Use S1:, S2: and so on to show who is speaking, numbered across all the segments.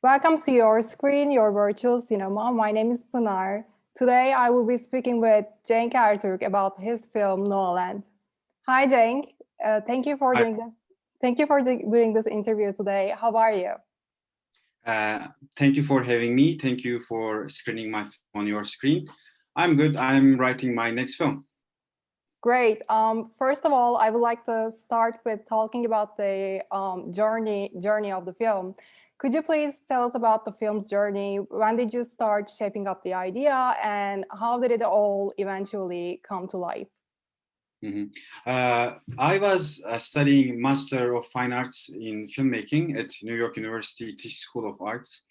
S1: Welcome to your screen, your virtual cinema. My name is Pinar. Today I will be speaking with Cenk Ertürk about his film Noland. Hi Cenk, thank you for
S2: Hi.
S1: doing this. Thank you for doing this interview today. How are you?
S2: Thank you for having me. Thank you for screening my film on your screen. I'm good. I'm writing my next film.
S1: Great. First of all, I would like to start with talking about the journey of the film. Could you please tell us about the film's journey? When did you start shaping up the idea, and how did it all eventually come to life?
S2: Mhm. I was studying Master of Fine Arts in Filmmaking at New York University Tisch School of Arts,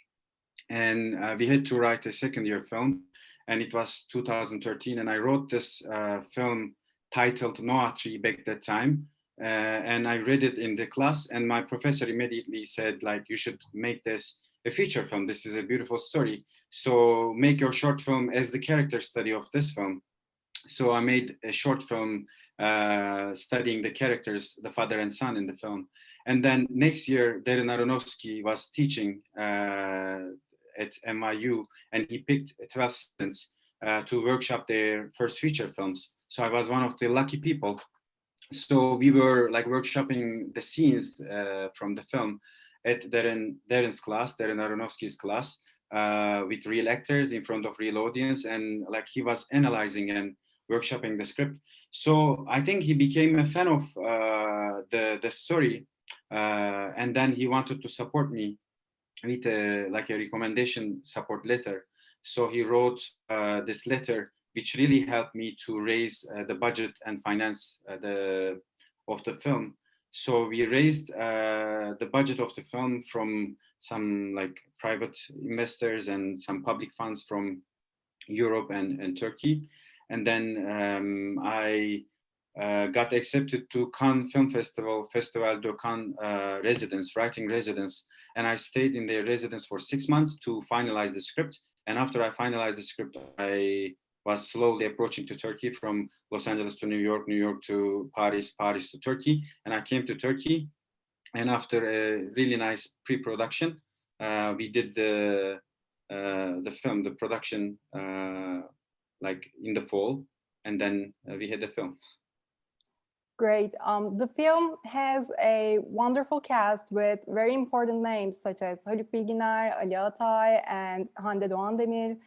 S2: and we had to write a second-year film, and it was 2013, and I wrote this film titled Noah Tree back that time, and I read it in the class, and my professor immediately said, like, you should make this a feature film. This is a beautiful story, so make your short film as the character study of this film. So I made a short film studying the characters, the father and son in the film. And then next year, Darren Aronofsky was teaching at NYU, and he picked 12 students to workshop their first feature films. So I was one of the lucky people. So we were like workshopping the scenes from the film at Darren's class, Darren Aronofsky's class, with real actors in front of real audience, and like he was analyzing and workshopping the script. So I think he became a fan of the story, and then he wanted to support me with like a recommendation support letter. So he wrote this letter, which really helped me to raise the budget and finance of the film. So we raised the budget of the film from some like private investors and some public funds from Europe and Turkey. And then I got accepted to Cannes Film Festival, Festival de Cannes residence, writing residence. And I stayed in their residence for 6 months to finalize the script. And after I finalized the script, I was slowly approaching to Turkey, from Los Angeles to New York, New York to Paris, Paris to Turkey. And I came to Turkey. And after a really nice pre-production, we did the film, the production, like in the fall, and then we had the film.
S1: Great. The film has a wonderful cast with very important names such as Haluk Bilginer, Ali Atay, and Hande Doğan Demir.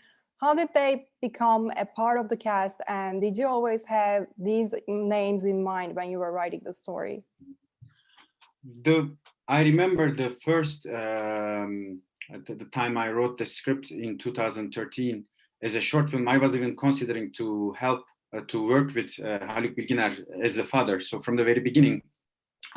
S1: How did they become a part of the cast, and did you always have these names in mind when you were writing the story?
S2: I remember the first at the time I wrote the script in 2013 as a short film. I was even considering to help to work with Haluk Bilginer as the father. So from the very beginning,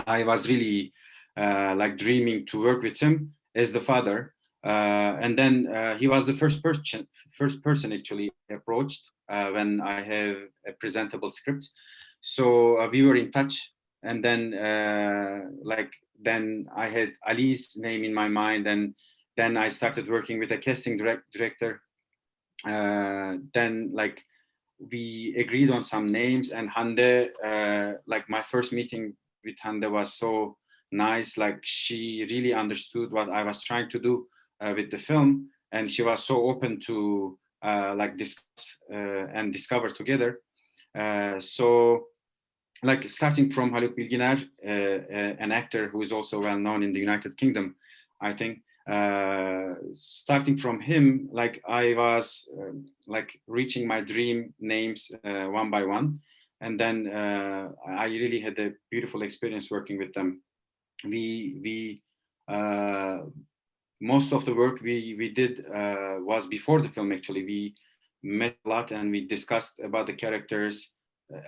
S2: I was really like dreaming to work with him as the father. And then he was the first person actually approached when I have a presentable script. So we were in touch, and then then I had Ali's name in my mind, and then I started working with a casting director. Then like we agreed on some names, and Hande, like my first meeting with Hande was so nice. Like she really understood what I was trying to do with the film, and she was so open to like discuss and discover together. So like starting from Haluk Bilginer, an actor who is also well known in the United Kingdom, I think. Starting from him, like I was like reaching my dream names one by one, and then I really had a beautiful experience working with them. We Most of the work we did was before the film. Actually, we met a lot and we discussed about the characters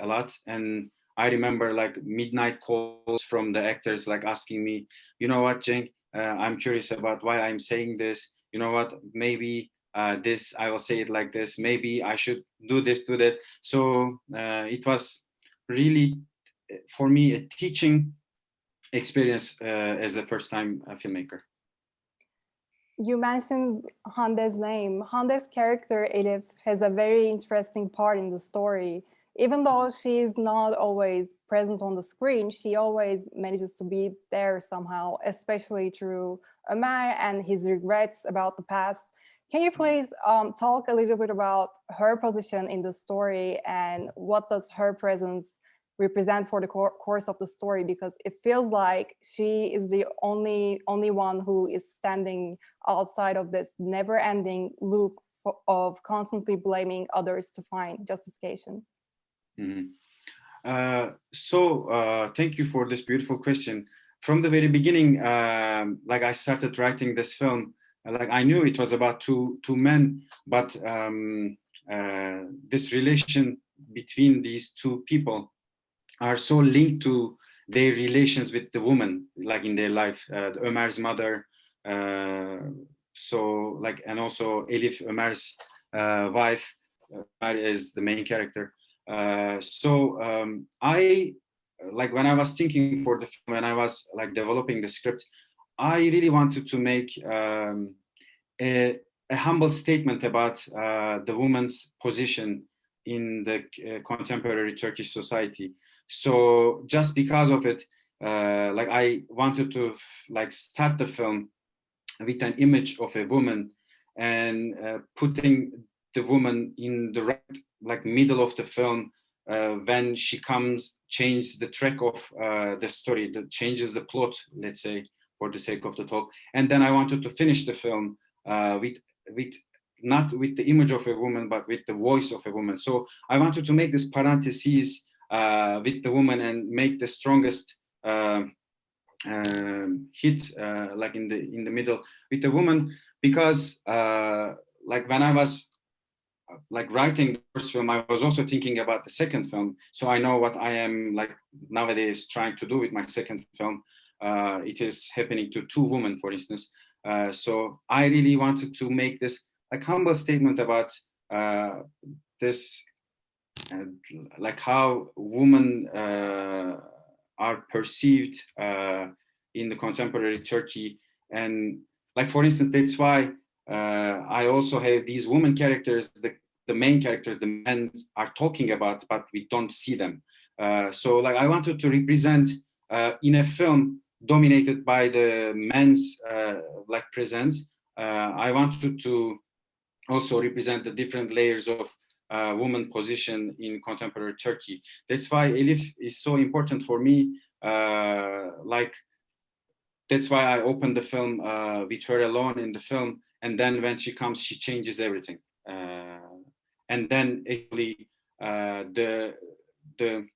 S2: a lot. And I remember like midnight calls from the actors, like asking me, you know what, Cenk, I'm curious about why I'm saying this. You know what, maybe this, I will say it like this. Maybe I should do this, do that. So it was really, for me, a teaching experience as a first time filmmaker.
S1: You mentioned Hande's name. Hande's character, Elif, has a very interesting part in the story. Even though she's not always present on the screen, she always manages to be there somehow, especially through Ömer and his regrets about the past. Can you please talk a little bit about her position in the story and what does her presence represent for the course of the story? Because it feels like she is the only one who is standing outside of this never-ending loop of constantly blaming others to find justification.
S2: Mhm. Thank you for this beautiful question. From the very beginning, like I started writing this film, like I knew it was about two men, but this relation between these two people are so linked to their relations with the woman, like in their life. Ömer's mother, and also Elif, Ömer's wife. Ömer is the main character. I like when I was thinking for the film, when I was like developing the script, I really wanted to make a humble statement about the woman's position in the contemporary Turkish society. So just because of it, like I wanted to like start the film with an image of a woman and putting the woman in the right like middle of the film when she comes change the track of the story, that changes the plot, let's say, for the sake of the talk. And then I wanted to finish the film with not with the image of a woman but with the voice of a woman. So I wanted to make this parentheses with the woman and make the strongest hit like in the middle with the woman, because like when I was like writing the first film, I was also thinking about the second film. So I know what I am like nowadays trying to do with my second film. It is happening to two women, for instance. So I really wanted to make this like humble statement about this, like how women are perceived in the contemporary Turkey. And like, for instance, that's why I also have these women characters, the main characters, the men are talking about, but we don't see them. So like I wanted to represent in a film dominated by the men's like presence, I wanted to also represent the different layers of woman position in contemporary Turkey. That's why Elif is so important for me. Like that's why I opened the film with her alone in the film, and then when she comes, she changes everything. And then actually the the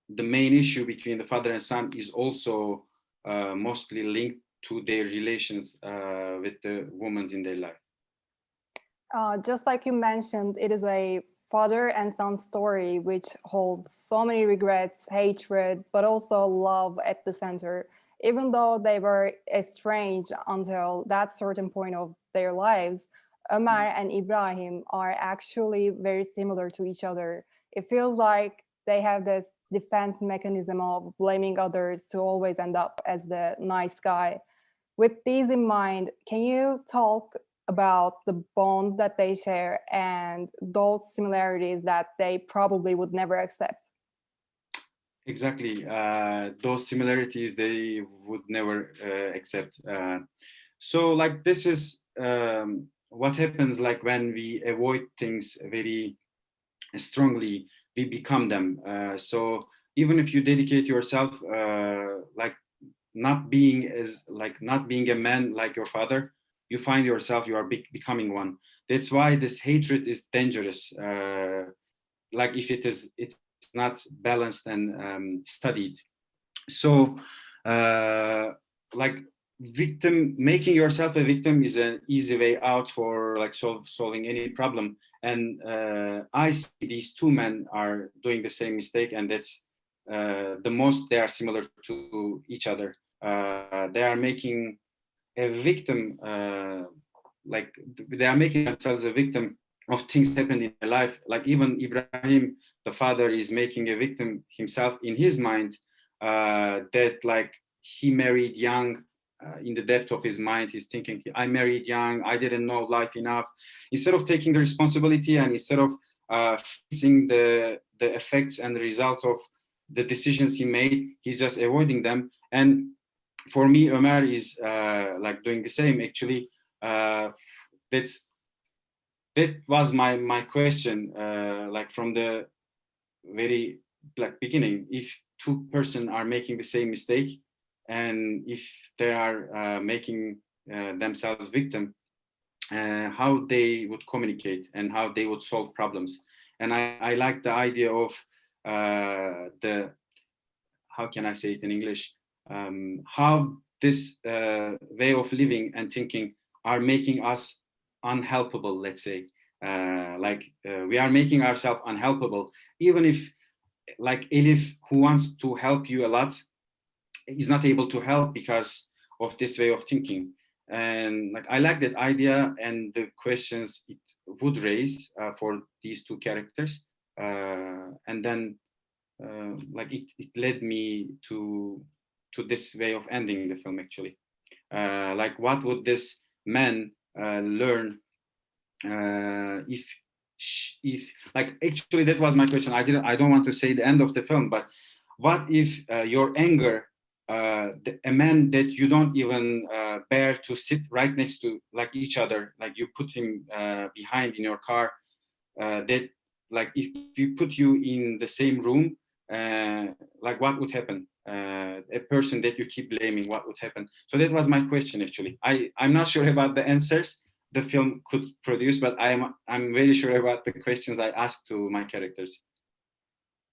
S2: the main issue between the father and son is also mostly linked to their relations with the women in their life.
S1: Just like you mentioned, it is a father and son story which holds so many regrets, hatred, but also love at the center. Even though they were estranged until that certain point of their lives, Ömer and Ibrahim are actually very similar to each other. It feels like they have this defense mechanism of blaming others to always end up as the nice guy. With these in mind, can you talk about the bond that they share and those similarities that they probably would never accept?
S2: Exactly. Those similarities they would never accept. So like this is what happens like when we avoid things very strongly, we become them. So even if you dedicate yourself like not being a man like your father, you find yourself you are becoming one. That's why this hatred is dangerous. Like if it's not balanced and studied. So like making yourself a victim is an easy way out for like solving any problem. And I see these two men are doing the same mistake, and that's the most they are similar to each other. They are making a victim, like they are making themselves a victim of things happened in their life. Like even Ibrahim, the father, is making a victim himself in his mind, that like he married young. In the depth of his mind, he's thinking, I married young, I didn't know life enough. Instead of taking the responsibility and instead of facing the effects and the result of the decisions he made. He's just avoiding them. And for me, Ömer is like doing the same. Actually, that was my question, like from the very like beginning. If two person are making the same mistake, and if they are making themselves victim, how they would communicate and how they would solve problems. And I like the idea of the, how can I say it in English, how this way of living and thinking are making us unhelpable, let's say. We are making ourselves unhelpable, even if like Elif, who wants to help you a lot, is not able to help because of this way of thinking. And like I like that idea and the questions it would raise for these two characters, and then like it led me to this way of ending the film actually. Like what would this man learn if like actually that was my question. I don't want to say the end of the film, but what if your anger, a man that you don't even bear to sit right next to like each other, like you put him behind in your car, that like if you put you in the same room, like what would happen? A person that you keep blaming, what would happen? So that was my question actually. I'm not sure about the answers the film could produce, but I'm very sure about the questions I asked to my characters.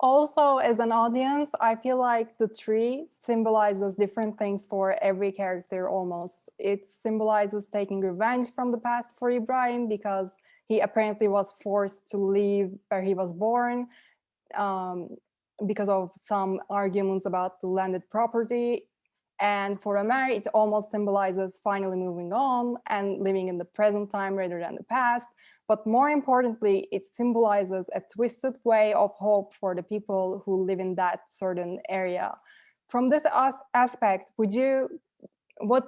S1: Also, as an audience, I feel like the tree symbolizes different things for every character almost. It symbolizes taking revenge from the past for Ibrahim because he apparently was forced to leave where he was born um, because of some arguments about the landed property. And for Ömer, it almost symbolizes finally moving on and living in the present time rather than the past. But more importantly, it symbolizes a twisted way of hope for the people who live in that certain area. From this aspect, what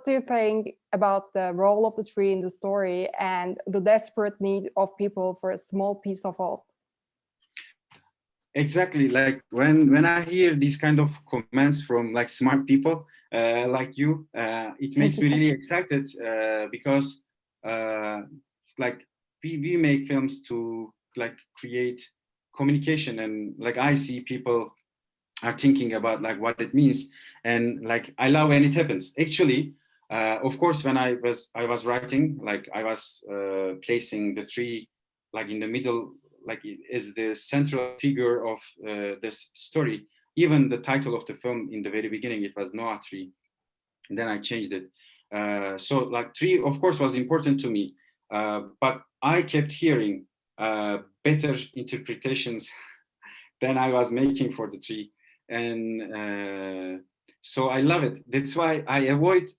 S1: do you think about the role of the tree in the story and the desperate need of people for a small piece of hope?
S2: Exactly. Like when I hear these kind of comments from like smart people like you, it makes me really excited because like we make films to like create communication, and like I see people are thinking about like what it means, and like I love when it happens actually. Of course, when I was writing, like I was placing the tree like in the middle, like is the central figure of this story. Even the title of the film in the very beginning, it was Noah Tree, and then I changed it. So like tree of course was important to me, but I kept hearing better interpretations than I was making for the tree. And so I love it. That's why I avoid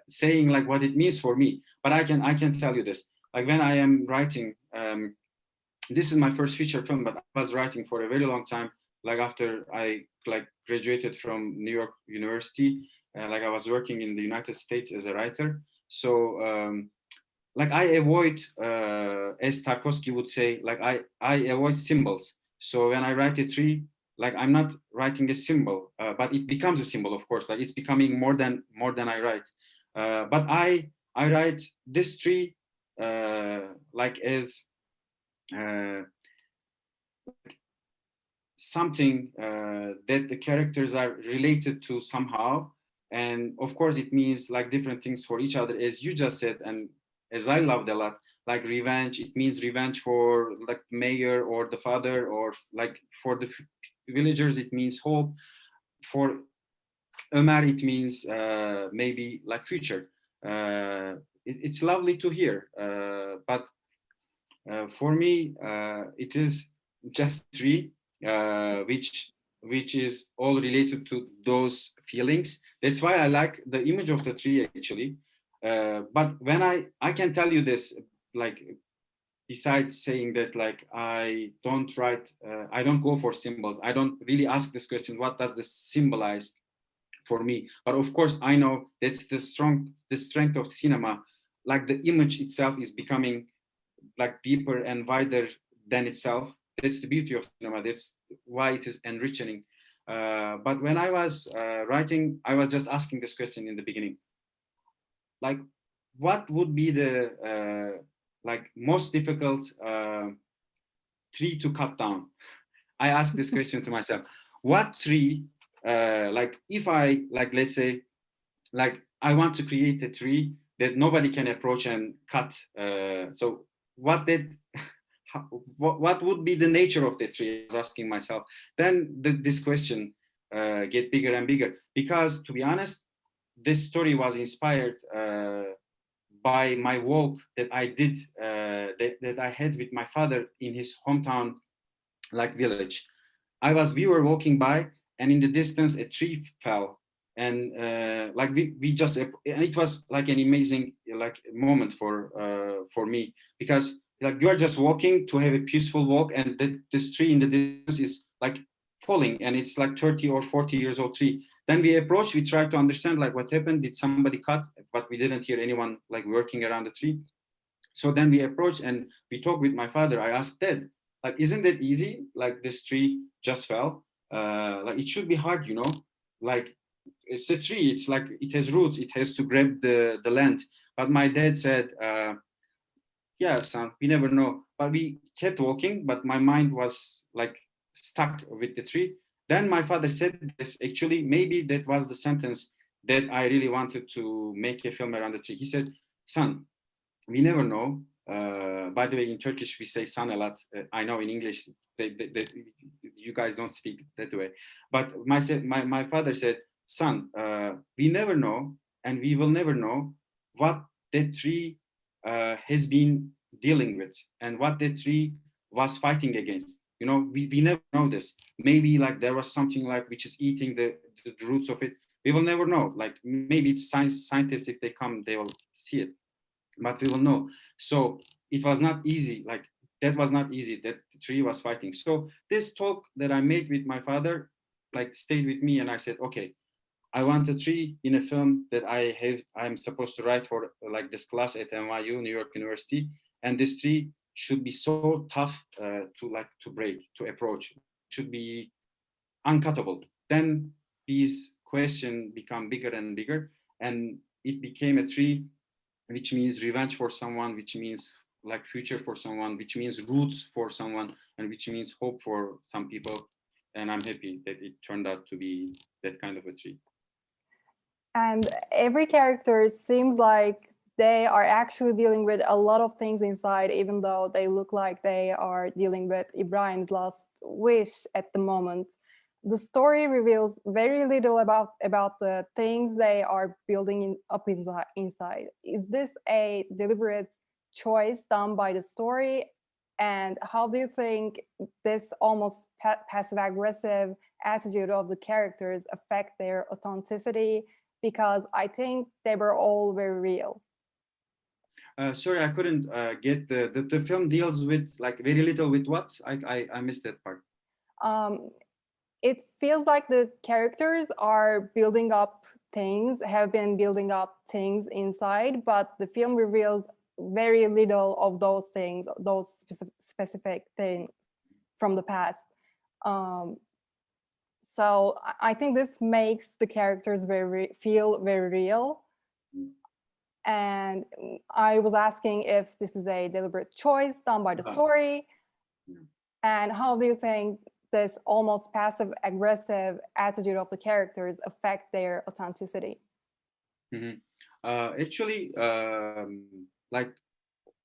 S2: saying like what it means for me. But I can tell you this. Like when I am writing, this is my first feature film, but I was writing for a very long time. Like after I like graduated from New York University, like I was working in the United States as a writer. So like I avoid, as Tarkovsky would say, like I avoid symbols. So when I write a tree, like I'm not writing a symbol, but it becomes a symbol, of course. Like it's becoming more than I write. But I write this tree like as uh, something that the characters are related to somehow. And of course, it means like different things for each other, as you just said, and as I loved a lot, like revenge. It means revenge for like mayor or the father, or like for the villagers, it means hope. For Ömer, it means maybe like future. It's lovely to hear, but for me, it is just tree, which is all related to those feelings. That's why I like the image of the tree actually. But when I can tell you this, like besides saying that, like I don't go for symbols. I don't really ask this question. What does this symbolize for me? But of course, I know that's the strength of cinema. Like the image itself is becoming like deeper and wider than itself. That's the beauty of cinema. That's why it is enriching. But when I was writing, I was just asking this question in the beginning, like, what would be the like most difficult tree to cut down? I asked this question to myself. What tree, like if I, like, let's say, like I want to create a tree that nobody can approach and cut. So what did, what would be the nature of the tree? I was asking myself. Then this question get bigger and bigger, because to be honest, this story was inspired by my walk that I did, that I had with my father in his hometown, like village. We were walking by, and in the distance a tree fell, and like we just, and it was like an amazing like moment for me, because like you are just walking to have a peaceful walk, and this tree in the distance is like falling, and it's like 30 or 40 years old tree. Then we approach, we try to understand like what happened, did somebody cut, but we didn't hear anyone like working around the tree. So then we approach and we talk with my father. I asked Dad, like, isn't it easy? Like this tree just fell. Like it should be hard, you know? Like it's a tree. It's like it has roots. It has to grab the land. But my dad said, "Yeah, son, we never know." But we kept walking. But my mind was like stuck with the tree. Then my father said this. Actually, maybe that was the sentence that I really wanted to make a film around the tree. He said, "Son, we never know." By the way, in Turkish we say "son" a lot. I know in English you guys don't speak that way. But my father said, "Son, we never know, and we will never know what that tree has been dealing with, and what that tree was fighting against. You know, we never know this. Maybe like there was something like which is eating the roots of it. We will never know. Like maybe it's scientists, if they come, they will see it, but we will know." So it was not easy. Like that was not easy. That the tree was fighting. So this talk that I made with my father, like stayed with me, and I said, okay, I want a tree in a film that I'm supposed to write for like this class at NYU, New York University, and this tree should be so tough to break, to approach. It should be uncuttable. Then these questions become bigger and bigger, and it became a tree which means revenge for someone, which means like future for someone, which means roots for someone, and which means hope for some people. And I'm happy that it turned out to be that kind of a tree.
S1: And every character seems like they are actually dealing with a lot of things inside, even though they look like they are dealing with Ibrahim's last wish at the moment. The story reveals very little about the things they are building up inside. Is this a deliberate choice done by the story? And how do you think this almost passive aggressive attitude of the characters affect their authenticity? Because I think they were all very real.
S2: Sorry, I couldn't get the film deals with like very little with what? I missed that part.
S1: Um, it feels like the characters are building up things, have been building up things inside, but the film reveals very little of those things, those specific things from the past. Um, so I think this makes the characters feel very real. And I was asking if this is a deliberate choice done by the story, and how do you think this almost passive aggressive attitude of the characters affect their authenticity?
S2: Mm-hmm. Actually, like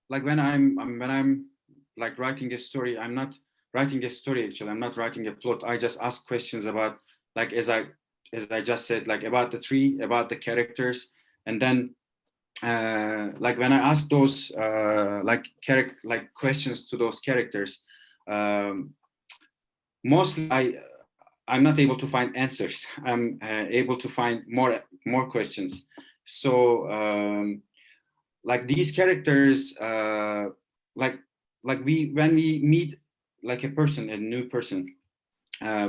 S2: when I'm like writing a story, I'm not writing a story. Actually, I'm not writing a plot. I just ask questions about, like as I just said, like about the tree, about the characters, and then like when I ask those like questions to those characters, um, mostly I'm not able to find answers. I'm able to find more questions. So like these characters, like we when we meet like a person, a new person,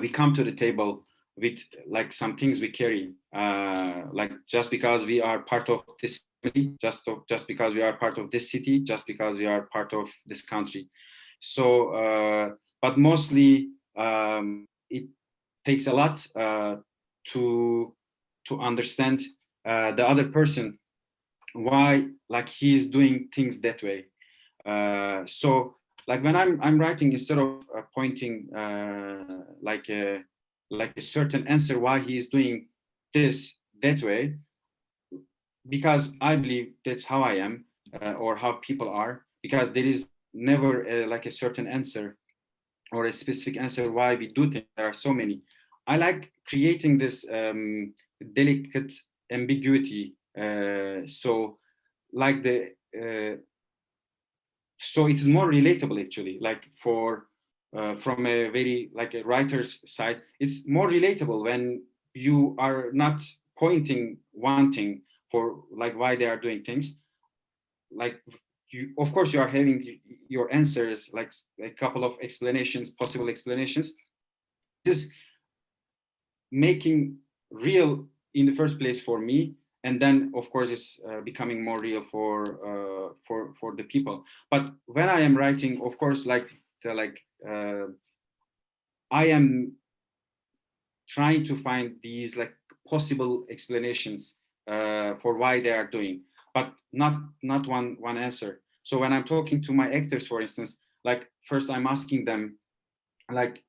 S2: we come to the table with like some things we carry, like just because we are part of this family, just because we are part of this city, just because we are part of this country. So, but mostly it takes a lot to understand the other person, why like he's doing things that way. So like when I'm writing, instead of pointing like a certain answer why he's doing this that way, because I believe that's how I am, or how people are, because there is never like a certain answer or a specific answer why we do things. There are so many. I like creating this delicate ambiguity. So like the so it is more relatable actually, like for from a very like a writer's side, it's more relatable when you are not pointing one thing for like why they are doing things. Like you, of course you are having your answers, like a couple of explanations, possible explanations. Just making real in the first place for me, and then of course it's becoming more real for the people. But when I am writing, of course, I am trying to find these like possible explanations for why they are doing, but not one answer. So when I'm talking to my actors, for instance, like first I'm asking them, like,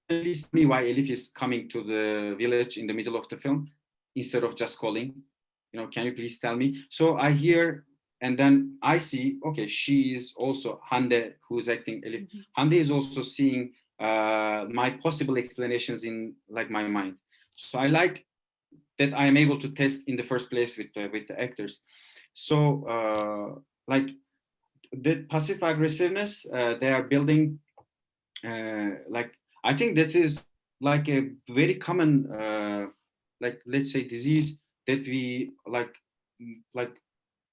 S2: please tell me why Elif is coming to the village in the middle of the film instead of just calling. You know, can you please tell me? So I hear, and then I see, okay, she is also Hande, who's acting Elif. Hande is also seeing my possible explanations in like my mind. So I like that I am able to test in the first place with the actors. So like the passive aggressiveness they are building, like I think that is like a very common like let's say disease that we like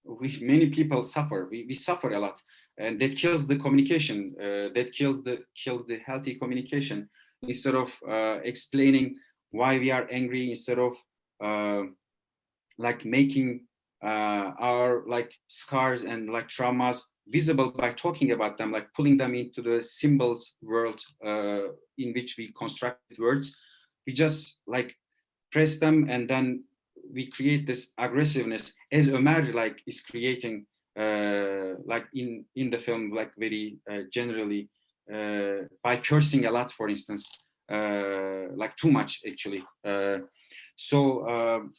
S2: we many people suffer. We suffer a lot, and that kills the communication. That kills the healthy communication. Instead of explaining why we are angry, instead of uh, like making our like scars and like traumas visible by talking about them, like pulling them into the symbols world in which we constructed words. We just like press them, and then we create this aggressiveness, as Ömer like is creating like in the film, like very generally by cursing a lot, for instance, like too much actually. So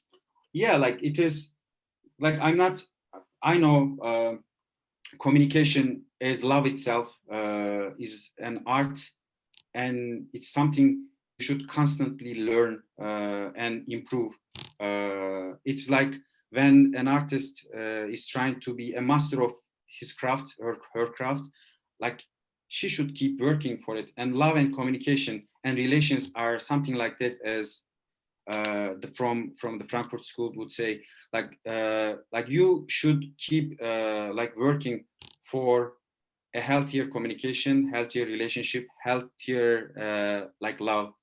S2: yeah, like it is like I'm not, I know communication as love itself is an art, and it's something you should constantly learn and improve. It's like when an artist is trying to be a master of his craft or her craft, like she should keep working for it. And love and communication and relations are something like that, as the from the Frankfurt School would say, like you should keep like working for a healthier communication, healthier relationship, healthier like love.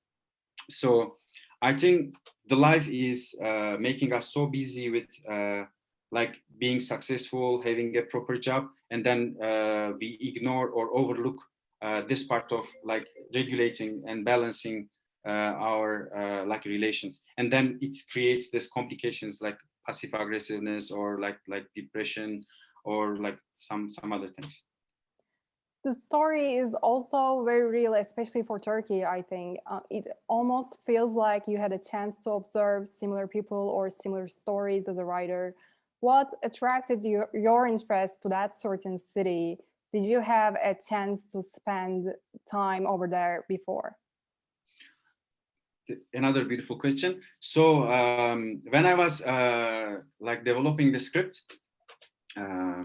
S2: So I think the life is making us so busy with like being successful, having a proper job, and then we ignore or overlook this part of like regulating and balancing our like relations, and then it creates this complications like passive aggressiveness or like depression or like some other things.
S1: The story is also very real, especially for Turkey, I think. It almost feels like you had a chance to observe similar people or similar stories as a writer. What attracted your interest to that certain city? Did you have a chance to spend time over there before?
S2: Another beautiful question. So when I was like developing the script, uh,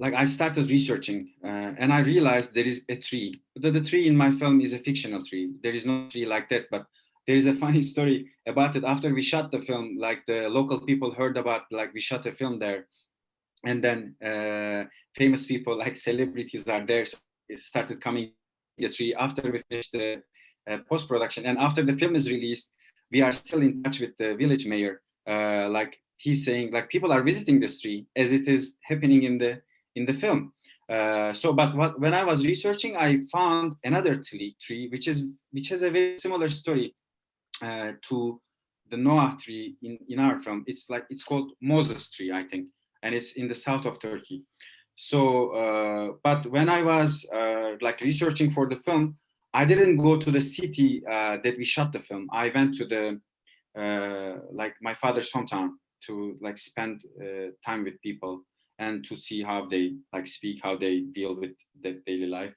S2: like I started researching and I realized there is a tree. The tree in my film is a fictional tree. There is no tree like that, but there is a funny story about it. After we shot the film, like the local people heard about like we shot a film there, and then famous people like celebrities are there, so it started coming the tree after we finished the post-production. And after the film is released, we are still in touch with the village mayor. Like he's saying like people are visiting this tree as it is happening in the film. But when I was researching, I found another tree which has a very similar story to the Noah tree in our film. It's called Moses tree, I think, and it's in the south of Turkey. So, but when I was like researching for the film, I didn't go to the city that we shot the film. I went to the like my father's hometown to like spend time with people and to see how they like speak, how they deal with their daily life,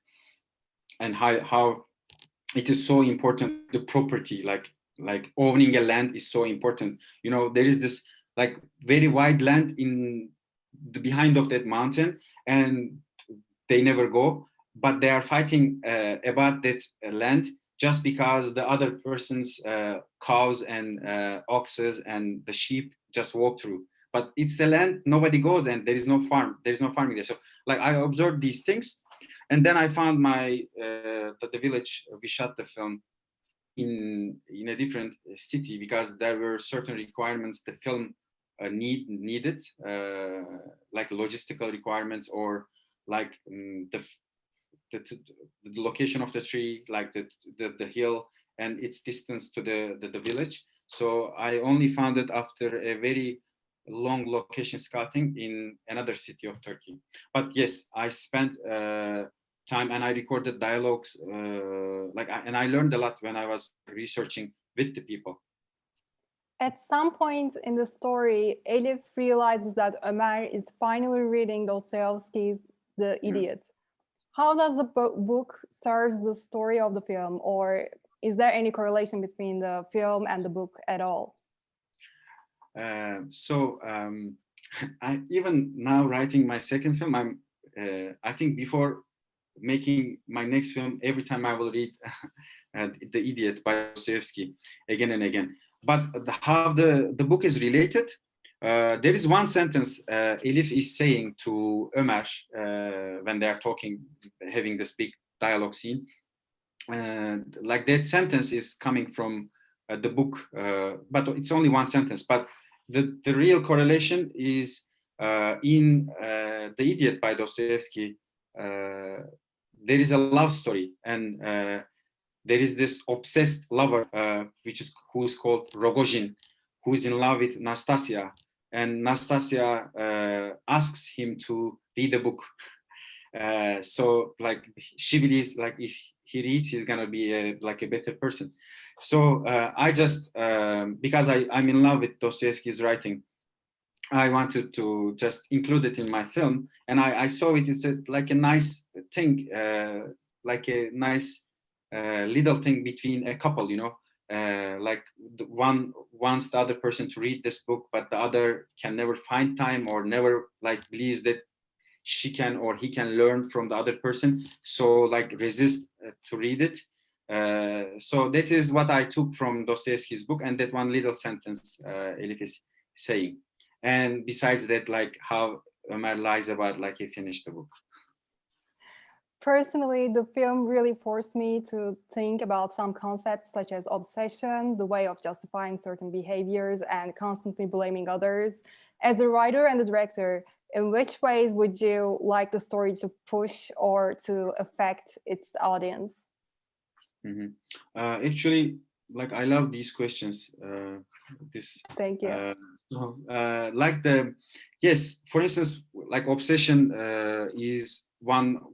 S2: and how it is so important. The property, like owning a land, is so important. You know, there is this like very wide land in the behind of that mountain, and they never go, but they are fighting about that land just because the other person's cows and oxes and the sheep just walk through. But it's a land nobody goes, and there is no farm. There is no farming there. So like I observed these things, and then I found the village we shot the film in a different city because there were certain requirements the film needed, like logistical requirements, or like the, the location of the tree, like the hill and its distance to the village. So I only found it after a very long location scouting in another city of Turkey. But yes, I spent time and I recorded dialogues, and I learned a lot when I was researching with the people.
S1: At some point in the story, Elif realizes that Ömer is finally reading Dostoevsky's The Idiot. How does the book serve the story of the film, or is there any correlation between the film and the book at all?
S2: I even now writing my second film, I think before making my next film, every time I will read The Idiot by Dostoevsky again and again. But how the book is related, there is one sentence Elif is saying to Ömer when they are talking, having this big dialogue scene. Like that sentence is coming from the book, but it's only one sentence. But the real correlation is in The Idiot by Dostoevsky. There is a love story, and there is this obsessed lover, who's called Rogozhin, who is in love with Nastasia, and Nastasia asks him to read a book. So like she believes like if he reads, he's gonna be a better person. So I just because I'm in love with Dostoevsky's writing, I wanted to just include it in my film, and I saw it. It's like a nice thing, like a nice little thing between a couple, you know. Like one wants the other person to read this book, but the other can never find time or never like believes that she can or he can learn from the other person. So like resist to read it. So that is what I took from Dostoevsky's book, and that one little sentence Elif is saying. And besides that, like how Ömer lies about like he finished the book.
S1: Personally, the film really forced me to think about some concepts such as obsession, the way of justifying certain behaviors, and constantly blaming others. As a writer and a director, in which ways would you like the story to push or to affect its audience?
S2: Mm-hmm. Actually, like I love these questions.
S1: Thank you.
S2: Like yes, for instance, like obsession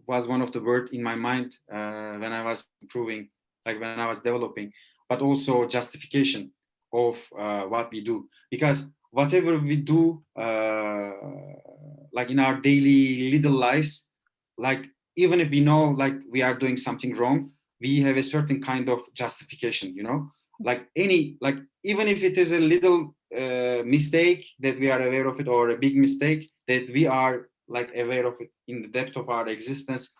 S2: was one of the word in my mind when I was improving, like when I was developing, but also justification of what we do, because whatever we do, like in our daily little lives, like even if we know like we are doing something wrong, we have a certain kind of justification, you know, like even if it is a little mistake that we are aware of it, or a big mistake that we are like aware of it in the depth of our existence,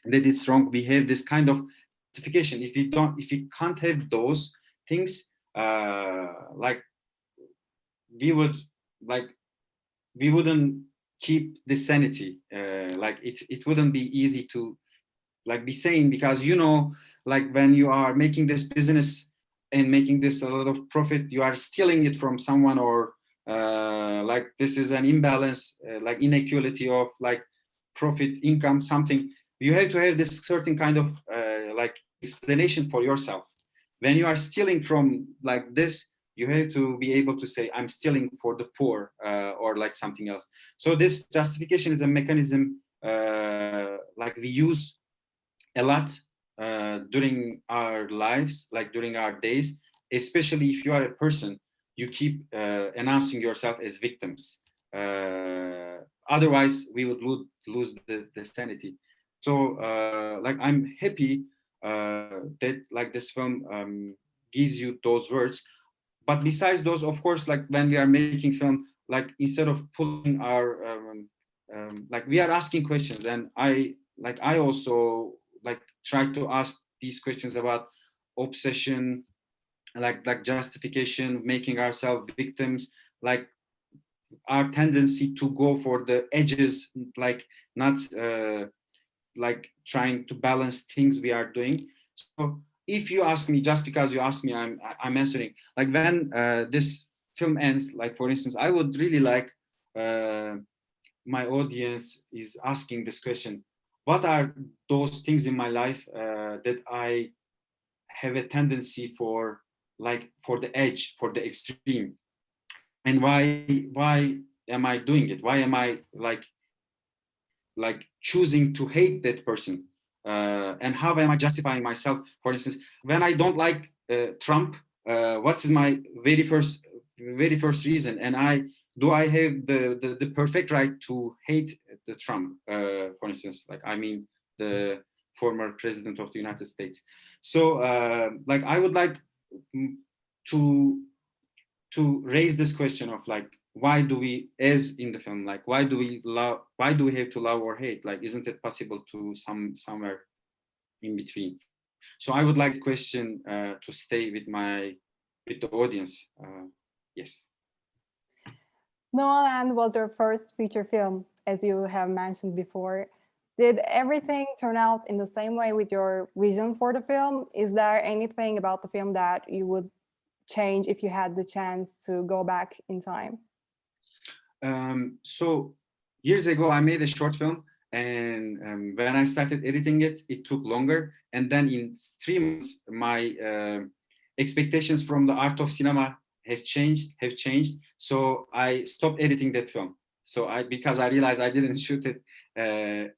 S2: that it's wrong, we have this kind of justification. If we can't have those things, like we would like we wouldn't keep the sanity, like it wouldn't be easy to like be sane, because you know, like when you are making this business and making this a lot of profit, you are stealing it from someone, or like this is an imbalance, like inequality of like profit, income, something. You have to have this certain kind of like explanation for yourself. When you are stealing from like this, you have to be able to say, I'm stealing for the poor, or like something else. So this justification is a mechanism like we use a lot during our lives, like during our days, especially if you are a person, you keep announcing yourself as victims. Otherwise, we would lose the sanity. So, like, I'm happy that like this film gives you those words. But besides those, of course, like when we are making film, like instead of pulling our like we are asking questions, and I also like try to ask these questions about obsession, like justification, making ourselves victims, like our tendency to go for the edges, like not like trying to balance things we are doing. So if you ask me, just because you ask me, I'm answering. Like when this film ends, like for instance, I would really like my audience is asking this question: what are those things in my life that I have a tendency for, like for the edge, for the extreme, and why am I doing it? Why am I like choosing to hate that person? And how am I justifying myself? For instance, when I don't like Trump, what is my very first reason? And I have the perfect right to hate the Trump, for instance, like I mean the former president of the United States. So like I would like mm, to raise this question of like, why do we, as in the film, like why do we love, why do we have to love or hate? Like isn't it possible to somewhere in between? So I would like the question to stay with the audience. Yes.
S1: Nomadland was your first feature film, as you have mentioned before. Did everything turn out in the same way with your vision for the film? Is there anything about the film that you would change if you had the chance to go back in time?
S2: So years ago, I made a short film, and when I started editing it, it took longer. And then in 3 months, my expectations from the art of cinema have changed. So I stopped editing that film. So because I realized I didn't shoot it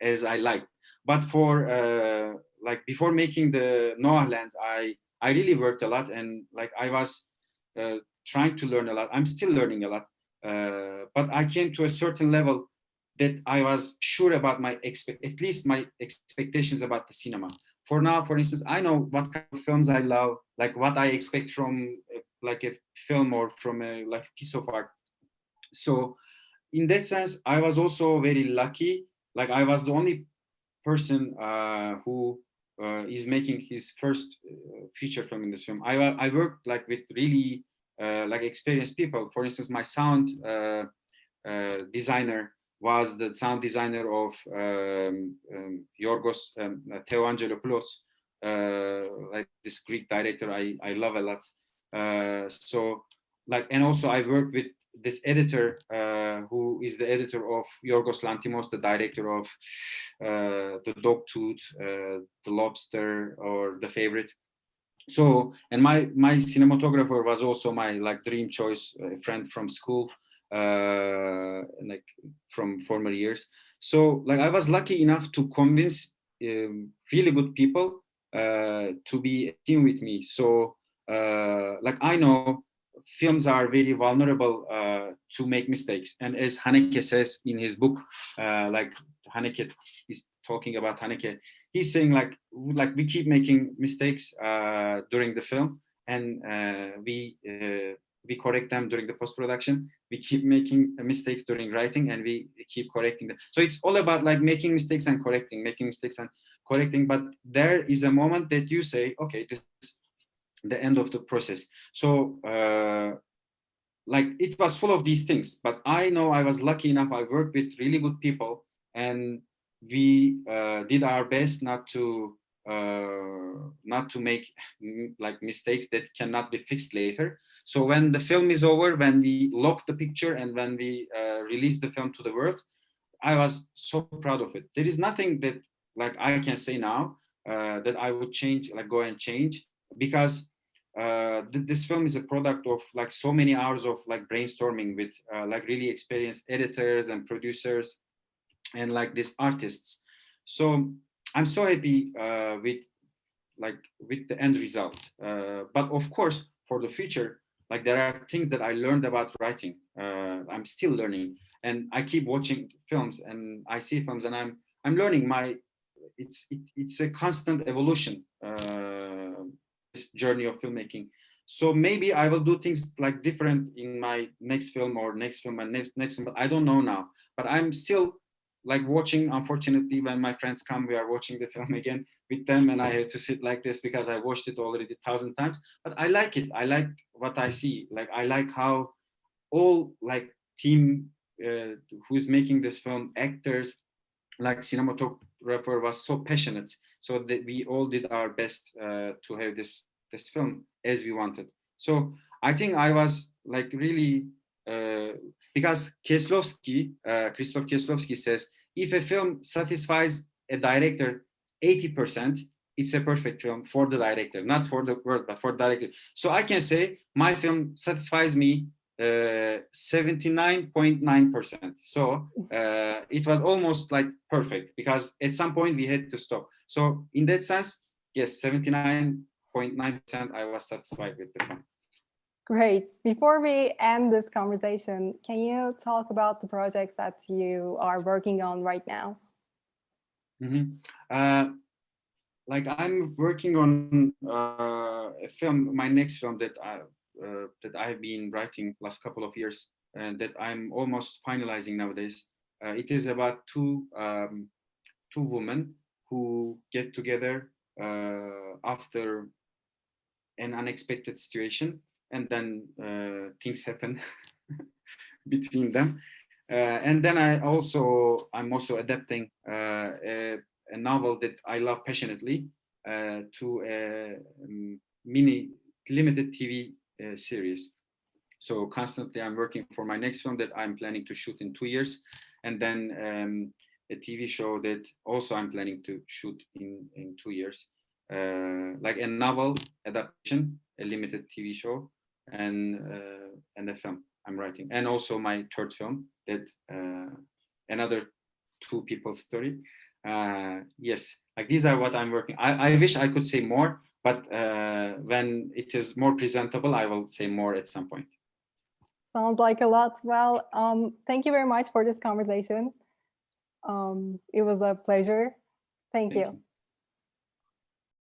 S2: as I liked. But for like before making the Noah Land, I really worked a lot, and like I was trying to learn a lot. I'm still learning a lot, but I came to a certain level that I was sure about at least my expectations about the cinema. For now, for instance, I know what kind of films I love, like what I expect from like a film or from a like a piece of art. So in that sense, I was also very lucky. Like I was the only person who is making his first feature film in this film. I worked like with really like experienced people. For instance, my sound designer was the sound designer of Yorgos Theoangelopoulos, like this Greek director I love a lot. So like, and also I worked with this editor who is the editor of Yorgos Lanthimos, the director of The Dogtooth, The Lobster, or The Favorite. So, and my cinematographer was also my like dream choice, friend from school, like from former years. So like I was lucky enough to convince really good people to be a team with me. So like I know films are very vulnerable to make mistakes, and as Haneke says in his book, like Haneke is talking about Haneke, he's saying like we keep making mistakes during the film, and we correct them during the post-production. We keep making mistakes during writing, and we keep correcting them. So it's all about like making mistakes and correcting, making mistakes and correcting. But there is a moment that you say, okay, this is the end of the process. So like it was full of these things, but I know I was lucky enough. I worked with really good people, and we did our best not to make like mistakes that cannot be fixed later. So when the film is over, when we lock the picture and when we release the film to the world, I was so proud of it. There is nothing that like I can say now that I would change, like go and change, because this film is a product of like so many hours of like brainstorming with like really experienced editors and producers and like these artists. So I'm so happy with the end result. But of course, for the future, like there are things that I learned about writing. I'm still learning, and I keep watching films, and I see films, and I'm learning. It's a constant evolution. This journey of filmmaking. So maybe I will do things like different in my next film or next film and next film. But I don't know now. But I'm still like watching. Unfortunately, when my friends come, we are watching the film again with them, and I have to sit like this because I watched it already 1,000 times. But I like it. I like what I see. Like I like how all like team who's making this film, actors, like cinematographer was so passionate, so that we all did our best to have this film as we wanted. So I think I was like really because Krzysztof Kieslowski says if a film satisfies a director 80%, it's a perfect film for the director, not for the world, but for the director. So I can say my film satisfies me 79.9%. So it was almost like perfect because at some point we had to stop. So in that sense, yes, 79.9% I was satisfied with the film.
S1: Great. Before we end this conversation, can you talk about the projects that you are working on right now?
S2: Like I'm working on a film, my next film that I've been writing last couple of years, and that I'm almost finalizing nowadays. It is about two women who get together after an unexpected situation, and then things happen between them. And then I'm also adapting a novel that I love passionately to a mini limited TV series. So constantly I'm working for my next film that I'm planning to shoot in 2 years, and then a TV show that also I'm planning to shoot in 2 years, like a novel adaptation, a limited TV show, and a film I'm writing, and also my third film that another two people's story. Yes, like these are what I'm working. I wish I could say more, but when it is more presentable, I will say more at some point.
S1: Sounds like a lot. Well, thank you very much for this conversation. It was a pleasure. Thank you.